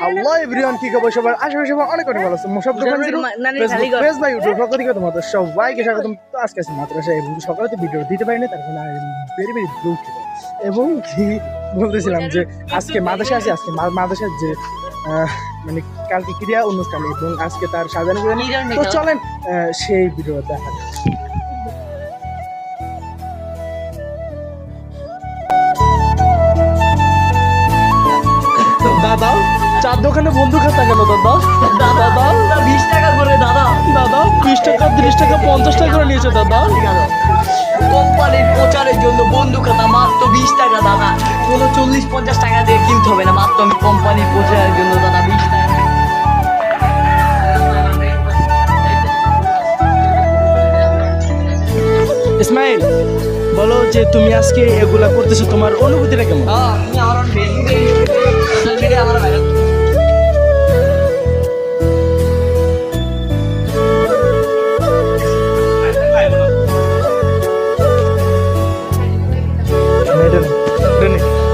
Hello everyone, কি খবর সবার? আশা করি সবাই অনেক অনেক ভালো আছে। মোশাব দোকান ফেস বাই ইউটিউব পক্ষ থেকে তোমাদের সবাইকে স্বাগতম। তো আজকে আছে মাদ্রাসা এবং সকালে তো ভিডিও দিতে পারিনি, তার কারণে ভেরি ভেরি দুঃখিত। এবং কি বলতেছিলাম যে আজকে মাদ্রাসা আছে, আজকে মাদ্রাসার যে মানে কালকে ক্রিয়া অনুষ্ঠান এবং আজকে তার সাজানো, তো চলেন সেই ভিডিও দেখা যাক। দাদা চার দোকানে বন্ধু খাতা কেন দাদা? দাদা 20 টাকা করে দাদা 20 টাকা 30 টাকা 50 টাকা করে নিয়েছে দাদা। কোম্পানির প্রচারের জন্য বন্ধু খাতা মাত্র 20 টাকা দাদা, কোনো 40-50 টাকা দিয়ে কিনতে হবে না, মাত্র আমি কোম্পানির প্রচারের জন্য দাদা 20 টাকা। ইসমাইল, বলো যে তুমি আজকে এগুলা করতেছো, তোমার অনুভূতিটা কেমন? আমি আমার ফেসবুকে সোশ্যাল মিডিয়া আমার ভাইরাল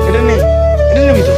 এটা নেই তো।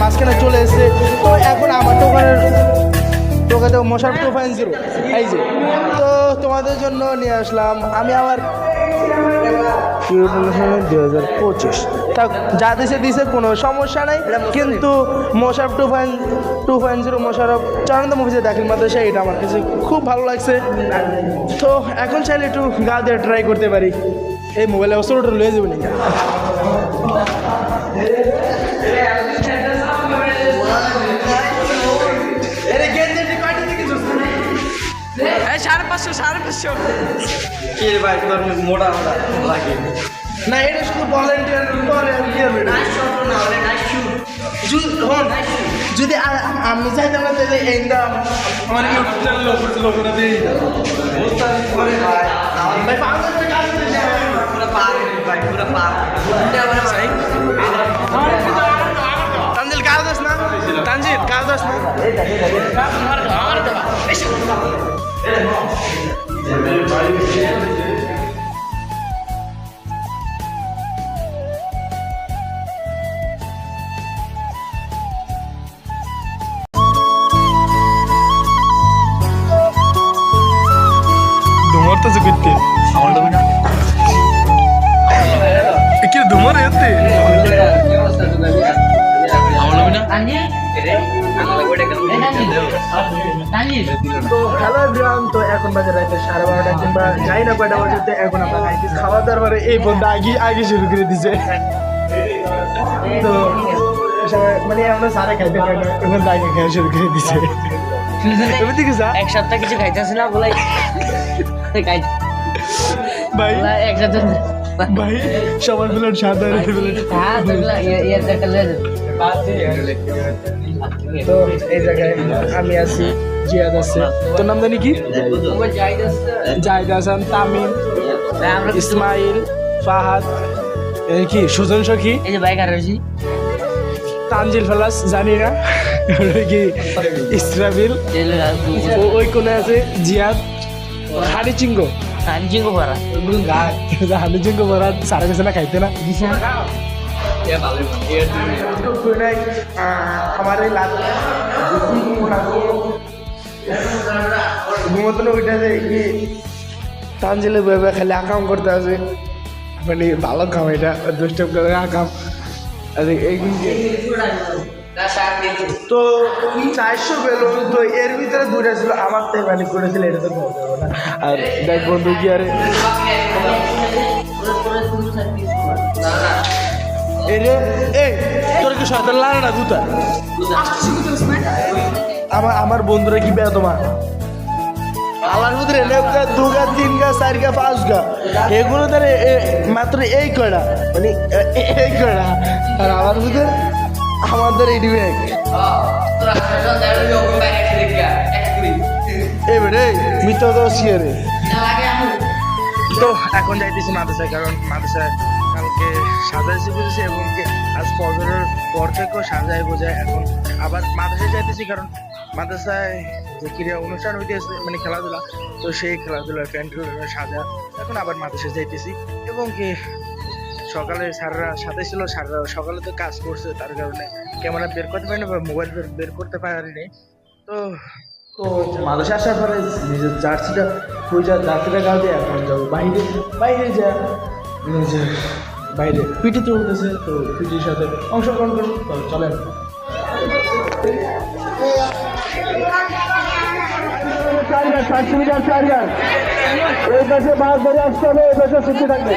মাঝখানে চলে এসেছে, তো এখন আমার টোকাতে মোশারফ 2.0 এই যে, তো তোমাদের জন্য নিয়ে আসলাম আমি আমার 2025। তা যা দিছে কোনো সমস্যা নাই, কিন্তু মোশারফ 2.0 মোশারফ চরন্ত মুভিজে দাখিল মাদ্রাসা, এটা আমার কাছে খুব ভালো লাগছে। তো এখন চাইলে একটু গা দিয়ে ট্রাই করতে পারি। এই মোবাইলে অবসরটা লয়ে যাবে না। না, এটা শুধু ভলান্টিয়ার করে যদি আমি চাইতাম না তাহলে এই দাম আমার ইউটিউব চ্যানেল লোকরা দিয়ে তানজিল কার দাস না, তানজিল কার দাস না। ধুমার তো করতে আমার লোক না কি ধুমার এতে আমার লোক না তো হ্যালো এভরিওয়ান, তো এখন বাজে রাতে 12:30 কিংবা যাই না কয়টা বাজে, এখন আমরা খাওয়া দাওয়ার পরে এই বন্ধু আগে শুরু করে দিছে। তো মানে আমরা সারা খাইতে পারি না, এখন আগে খাওয়া শুরু করে দিছে। এক সপ্তাহ কিছু খাইতেছে না বলে ভাই একসাথে ভাই সবার প্লেট সাদা প্লেট। তো এই জায়গায় আমি আছি, জিয়াদ আছে, তোর নাম জানি কি? জাহিদ হাসান, তামিম, ইসমাইল, ফাহাদ, কি সুজন সখী, এই যে বাইক আর রয়েছি তানজিল ফেলাস জানি না কি ইসরাবিল, ওই কোনে আছে জিয়াদ, হাড়ি চিঙ্গো anjing kok parah. হাড়ি চিঙ্গো বড় সারা কিছু না খাইতে না আমার এই লাল ঘুমতো না ওইটা যে কি তানজিলে বয়ে খালি আকাম করতে আছে মানে ভালো কাম এটা দুষ্ট করে আকাম তো 400 বেলুন তো এর ভিতরে দূরে ছিল আমার তাই মানে করেছিল এটা তো বলতে পারবো না আর দেখ বন্ধু কি আরে এই তোর কি শয়তান লাগে না গুতা আমার বন্ধুরা কি বেয়া তোমার আমার ভিতরে দুগা তিনগা চারগা পাঁচগা এগুলো ধরে মাত্র এই কয়টা মানে এই কয়টা আর আমার ভিতরে আমাদের এই ডিবেক এবারে মিথ্যা তো শিয়ারে তো এখন যাইতেছি মাদ্রাসায় কারণ মাদ্রাসায় কালকে সাজাইছি বুঝেছি এবং আজ ফজরের পর থেকেও সাজাই বোঝায় এখন আবার মাদ্রাসায় যাইতেছি কারণ মাদ্রাসায় যে ক্রীড়া অনুষ্ঠান হইতেছে মানে খেলাধুলা তো সেই খেলাধুলার প্যান্ডেল সাজা এখন আবার মাদ্রাসায় যাইতেছি এবং কি সকালে স্যাররা সাথে ছিল স্যাররা সকালে তো কাজ করছে তার কারণে ক্যামেরা বের করতে পারিনি বা মোবাইল বের করতে পারিনি তো তো মাদ্রাসা আসার পরে নিজের জার্সিটা খুঁজা জার্সিটা গাল দিয়ে এখন যাবো বাইরে বাইরে যা নিজের বাইরে পিটি চলতেছে তো পিটির সাথে অংশগ্রহণ করুন তো চলেন এই পাশে মাছ ধরে আসতে হবে এই পাশে ছুটি থাকবে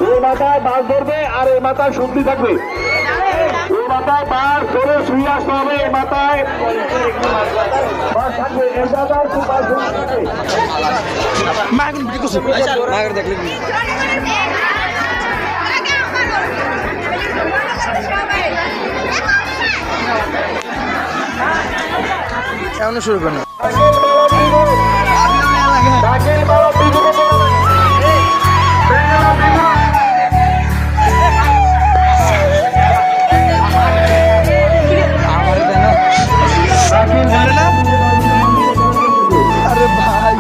এই মাথায় মাছ ধরবে আর এই মাথায় সবজি থাকবে এই মাথায় মাছ ধরে শুয়ে আসতে হবে এই মাথায় মাছ থাকবে এই মাথায় খুব মাছ থাকবে মা এখন বিক্রি করছে দেখলে এখনো শুরু করেন আরে ভাই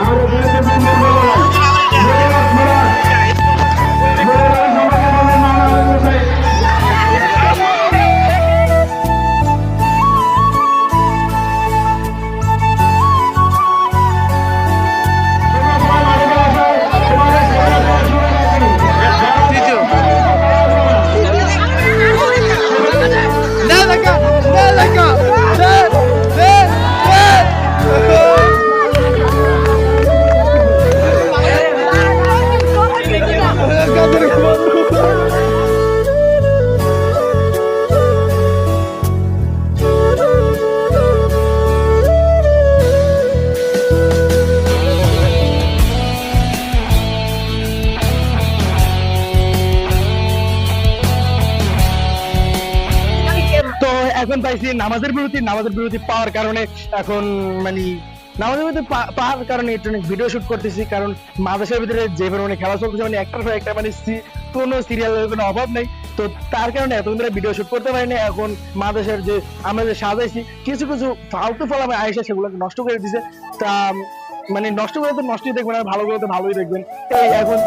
এখন পাইছি নামাজের বিরতি পাওয়ার কারণে এখন মানে নামাজের বিরতি পাওয়ার কারণে একটু ভিডিও শুট করতেছি কারণ মাদ্রাসার ভিতরে যে পরিমাণে খেলা চলতেছে মানে একটার পর একটা মানে কোনো সিরিয়ালের কোনো অভাব নেই তো তার কারণে এতদিন ধরে ভিডিও শুট করতে পারিনি এখন মাদ্রাসার যে আমরা যে সাজাইছি কিছু কিছু ফালতু ফল আমি আইসা সেগুলোকে নষ্ট করে দিছে তা মানে নষ্ট করে তো নষ্টই দেখবেন আর ভালো করে তো ভালোই দেখবেন এই এখন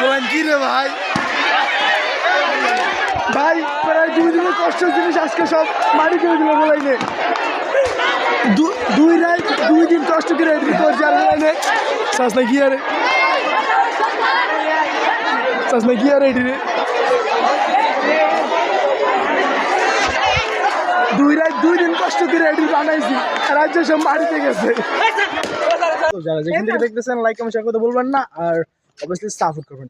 পোলাইন কি রে ভাই? ভাই প্রায় 2 দিনের কষ্টের জিনিস আজকে সব মারি করে দিল বলাইনে। 2 রাত 2 দিন কষ্ট করে তোর জাল বলাইনে সাস না কি আরে সাস না কি আরে এটি রে 2 রাত 2 দিন কষ্ট করে এটি বানাইছি আর আজ সব মারিতে গেছে। তো যারা যেখান থেকে দেখতেছেন লাইক কমেন্ট শেয়ার করতে ভুলবেন না আর অবশ্যই সাপোর্ট করবেন।